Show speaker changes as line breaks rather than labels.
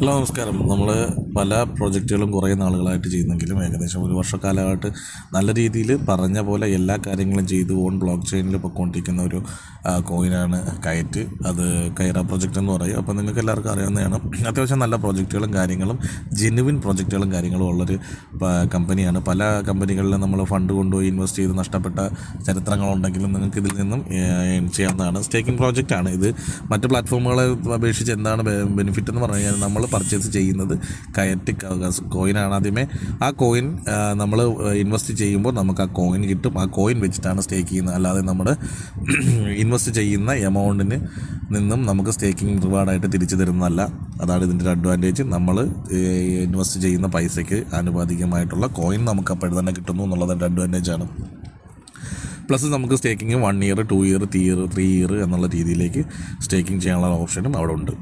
Hello നമസ്കാരം. നമ്മൾ പല പ്രോജക്റ്റുകളും കുറേ നാളുകളായിട്ട് ചെയ്യുന്നെങ്കിലും ഏകദേശം ഒരു വർഷക്കാലമായിട്ട് നല്ല രീതിയിൽ പറഞ്ഞ പോലെ എല്ലാ കാര്യങ്ങളും ചെയ്ത് ബ്ലോക്ക് ചെയിനിൽ പൊയ്ക്കൊണ്ടിരിക്കുന്ന ഒരു കോയിനാണ് കയറ്റ്. അത് കൈറ പ്രൊജക്റ്റ് എന്ന് പറയും. അപ്പോൾ നിങ്ങൾക്ക് എല്ലാവർക്കും അറിയാവുന്നതാണ്. അത്യാവശ്യം നല്ല പ്രോജക്റ്റുകളും കാര്യങ്ങളും ജെനുവിൻ പ്രോജക്റ്റുകളും കാര്യങ്ങളും ഉള്ളൊരു കമ്പനിയാണ്. പല കമ്പനികളിലും നമ്മൾ ഫണ്ട് കൊണ്ടുപോയി ഇൻവെസ്റ്റ് ചെയ്ത് നഷ്ടപ്പെട്ട ചരിത്രങ്ങളുണ്ടെങ്കിലും നിങ്ങൾക്ക് ഇതിൽ നിന്നും ചെയ്യാവുന്നതാണ്. സ്റ്റേക്കിംഗ് പ്രോജക്റ്റാണ് ഇത്. മറ്റ് പ്ലാറ്റ്ഫോമുകളെ അപേക്ഷിച്ച് എന്താണ് ബെനിഫിറ്റ് എന്ന് പറഞ്ഞു കഴിഞ്ഞാൽ നമ്മൾ പർച്ചേസ് ചെയ്യുന്നത് കയറ്റ് കോയിനാണ്. ആദ്യമേ ആ കോയിൻ നമ്മൾ ഇൻവെസ്റ്റ് ചെയ്യുമ്പോൾ നമുക്ക് ആ കോയിൻ കിട്ടും. ആ കോയിൻ വെച്ചിട്ടാണ് സ്റ്റേക്ക് ചെയ്യുന്നത്. അല്ലാതെ നമ്മൾ ഇൻവെസ്റ്റ് ചെയ്യുന്ന എമൗണ്ടിന് നിന്നും നമുക്ക് സ്റ്റേക്കിംഗ് റിവാർഡായിട്ട് തിരിച്ചു തരുന്നതല്ല. അതാണ് ഇതിൻ്റെ ഒരു അഡ്വാൻറ്റേജ്. നമ്മൾ ഇൻവെസ്റ്റ് ചെയ്യുന്ന പൈസയ്ക്ക് ആനുപാതികമായിട്ടുള്ള കോയിൻ നമുക്ക് അപ്പോൾ തന്നെ കിട്ടുന്നു എന്നുള്ളതിൻ്റെ അഡ്വാൻറ്റേജാണ്. പ്ലസ് നമുക്ക് സ്റ്റേക്കിങ് 1 ഇയർ 2 ഇയർ 3 ഇയർ എന്നുള്ള രീതിയിലേക്ക് സ്റ്റേക്കിംഗ് ചെയ്യാനുള്ള ഓപ്ഷനും അവിടെ ഉണ്ട്.